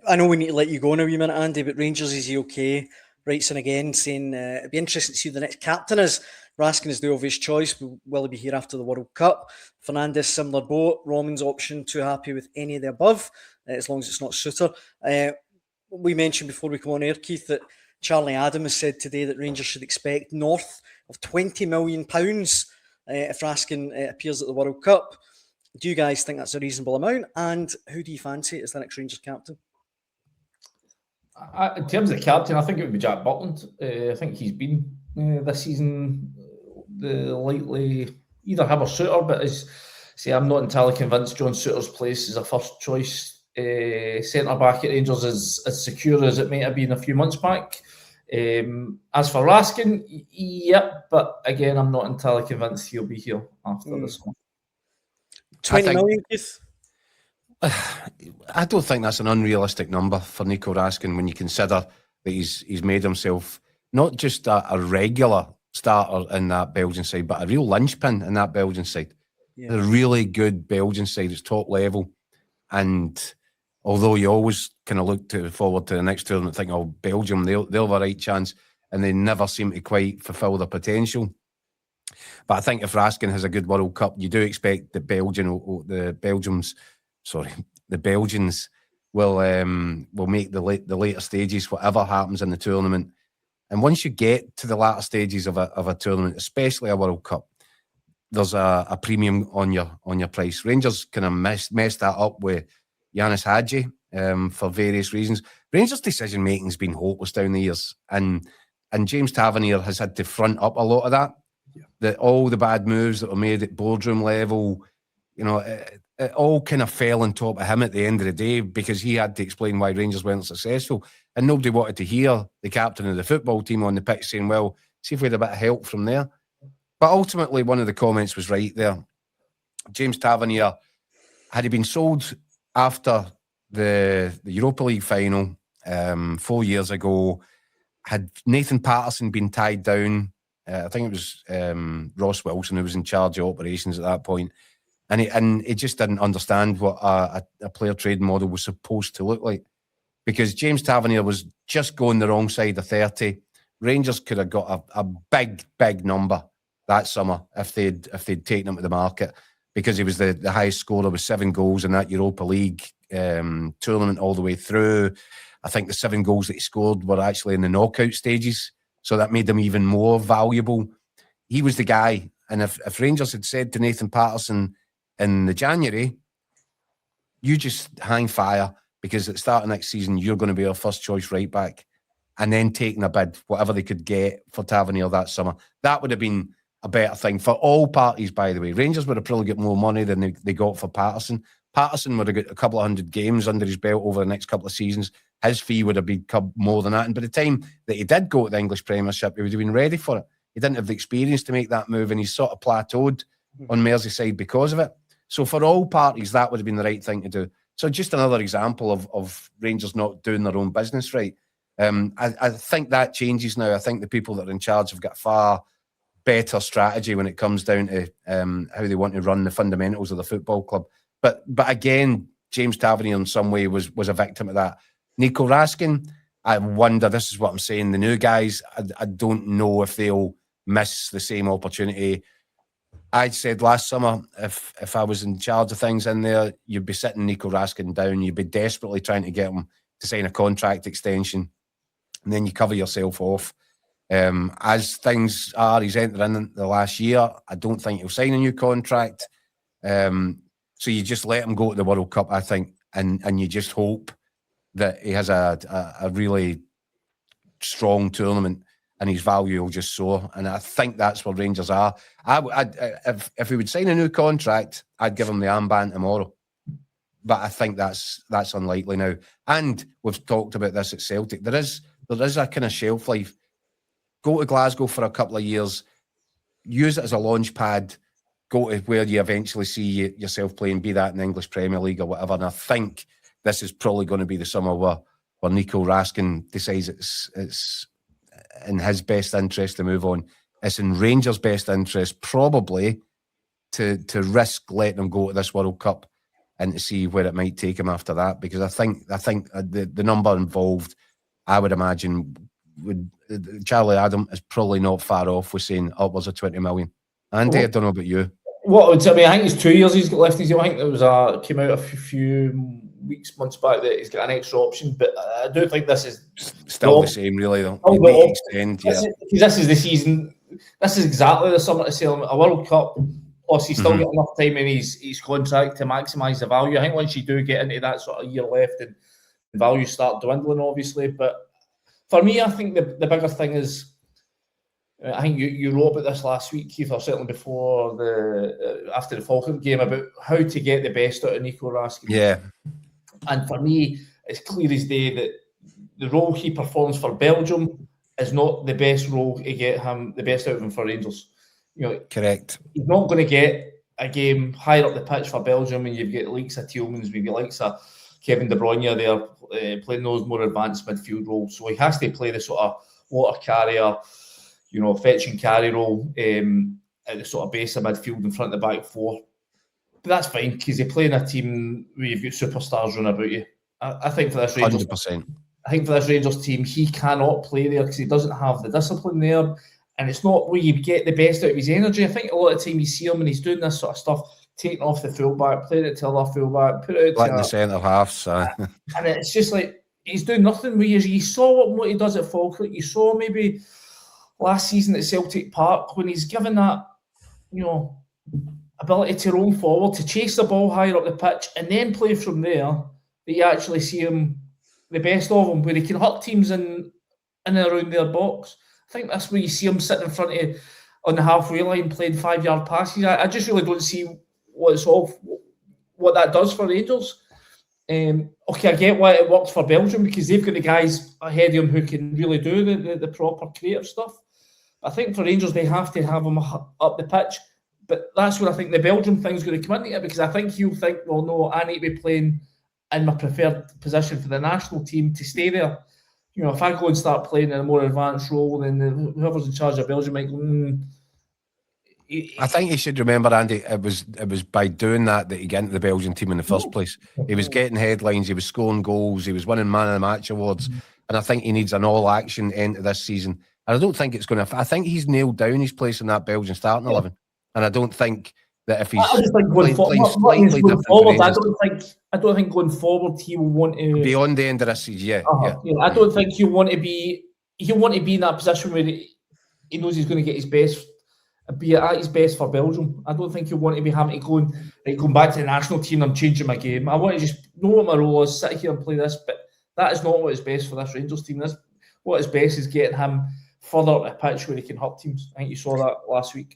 I know we need to let you go in a wee minute, Andy, but Rangers, is he okay? Writes in again saying it'd be interesting to see who the next captain is. Raskin is the obvious choice. Will he be here after the World Cup? Fernandes, similar boat. Roman's option, too happy with any of the above, as long as it's not Suter. We mentioned before we come on air, Keith, that Charlie Adam has said today that Rangers should expect north of £20 million if Raskin appears at the World Cup. Do you guys think that's a reasonable amount? And who do you fancy as the next Rangers captain? In terms of the captain, I think it would be Jack Butland. I think he's been this season lightly either him or Suter, but I'm not entirely convinced John Suter's place is a first choice centre back at Rangers as secure as it might have been a few months back. As for Raskin, yep, but again, I'm not entirely convinced he'll be here after this one. 20 million, Keith? I don't think that's an unrealistic number for Nico Raskin when you consider that he's made himself not just a regular starter in that Belgian side, but a real linchpin in that Belgian side. Yeah. A really good Belgian side. It's top level. And although you always kind of look forward to the next tournament, think, oh, Belgium, they'll have a right chance, and they never seem to quite fulfil their potential. But I think if Raskin has a good World Cup, you do expect the Belgians will make the later stages, whatever happens in the tournament. And once you get to the latter stages of a tournament, especially a World Cup, there's a premium on your price. Rangers kind of messed that up with Yanis Hadji for various reasons. Rangers' decision making has been hopeless down the years, and James Tavernier has had to front up a lot of that. Yeah. That all the bad moves that were made at boardroom level, it all kind of fell on top of him at the end of the day because he had to explain why Rangers weren't successful, and nobody wanted to hear the captain of the football team on the pitch saying, well, see if we had a bit of help from there. But ultimately, one of the comments was right there. James Tavernier, had he been sold after the Europa League final 4 years ago, had Nathan Patterson been tied down, I think it was Ross Wilson who was in charge of operations at that point, and he just didn't understand what a player trade model was supposed to look like, because James Tavernier was just going the wrong side of 30. Rangers could have got a big number that summer if they'd taken him to the market, because he was the highest scorer with 7 goals in that Europa League tournament all the way through. I think the 7 goals that he scored were actually in the knockout stages, so that made him even more valuable. He was the guy, and if Rangers had said to Nathan Patterson in the January, you just hang fire, because at the start of next season you're going to be our first choice right back, and then taking a bid, whatever they could get for Tavernier that summer, that would have been a better thing for all parties, by the way. Rangers would have probably got more money than they got for Patterson. Patterson would have got a couple of hundred games under his belt over the next couple of seasons. His fee would have become more than that. And by the time that he did go to the English Premiership, he would have been ready for it. He didn't have the experience to make that move, and he's sort of plateaued on Merseyside because of it. So for all parties, that would have been the right thing to do. So just another example of Rangers not doing their own business right. I think that changes now. I think the people that are in charge have got far better strategy when it comes down to how they want to run the fundamentals of the football club. But again, James Tavernier in some way was a victim of that. Nico Raskin, I wonder, this is what I'm saying, the new guys, I don't know if they'll miss the same opportunity. I said last summer, if I was in charge of things in there, you'd be sitting Nico Raskin down, you'd be desperately trying to get him to sign a contract extension, and then you cover yourself off. As things are, he's entering the last year. I don't think he'll sign a new contract. So you just let him go to the World Cup, I think, and you just hope that he has a really strong tournament and his value will just soar. And I think that's where Rangers are. If he would sign a new contract, I'd give him the armband tomorrow. But I think that's unlikely now. And we've talked about this at Celtic. There is a kind of shelf life. Go to Glasgow for a couple of years, use it as a launch pad, go to where you eventually see yourself playing, be that in the English Premier League or whatever. And I think this is probably going to be the summer where Nico Raskin decides it's in his best interest to move on. It's in Rangers' best interest probably to risk letting him go to this World Cup and to see where it might take him after that. Because I think the number involved, I would imagine, Charlie Adam is probably not far off with saying upwards of 20 million. Andy, I don't know about you. I think it's 2 years he's got left. I think there was came out a few months back that he's got an extra option, but I do think this is still the same, really, though. This is the season. This is exactly the summer to sell him a World Cup. Plus, he's still got enough time in his contract to maximise the value. I think once you do get into that sort of year left, and the values start dwindling, obviously. But for me, I think the bigger thing is, I think you wrote about this last week, Keith, or certainly before after the Falkland game, about how to get the best out of Nico Raskin. Yeah. And for me, it's clear as day that the role he performs for Belgium is not the best role to get him the best out of him for Rangers. Correct. He's not going to get a game higher up the pitch for Belgium, and you've got the likes of Tielemans, maybe likes of Kevin De Bruyne there playing those more advanced midfield roles. So he has to play the sort of water carrier, fetch and carry role at the sort of base of midfield in front of the back four. But that's fine, because you play in a team where you've got superstars running about you. I think for this Rangers, 100%. I think for this Rangers team, he cannot play there because he doesn't have the discipline there, and it's not where you get the best out of his energy. I think a lot of the time you see him and he's doing this sort of stuff, taking off the fullback, playing it to other fullback, put it out to the centre half, and it's just like he's doing nothing. Where you saw what he does at Falkirk, you saw maybe last season at Celtic Park when he's given that, ability to roam forward, to chase the ball higher up the pitch, and then play from there. That you actually see him, the best of him, where he can hurt teams in and around their box. I think that's where you see him sitting in front of on the halfway line playing 5-yard passes. I just really don't see what that does for Rangers. Okay, I get why it works for Belgium, because they've got the guys ahead of them who can really do the proper creative stuff. I think for Rangers, they have to have him up the pitch. But that's where I think the Belgium thing's going to come into it, because I think he'll think, well, no, I need to be playing in my preferred position for the national team to stay there. If I go and start playing in a more advanced role, then whoever's in charge of Belgium might go, I think you should remember, Andy, it was by doing that he got into the Belgian team in the first place. He was getting headlines, he was scoring goals, he was winning Man of the Match awards, and I think he needs an all-action end to this season. And I don't think it's going to... I think he's nailed down his place in that Belgian starting 11. And I don't think that if he's playing slightly different... I don't think going forward he will want to... Beyond the end of this season, I don't think he'll want to be... He'll want to be in that position where he knows he's going to get his best... be at his best for Belgium. I don't think he'll want to be having to going back to the national team and changing my game. I want to just know what my role is, sit here and play this, but that is not what is best for this Rangers team. What is best is getting him further up the pitch where he can hurt teams. I think you saw that last week.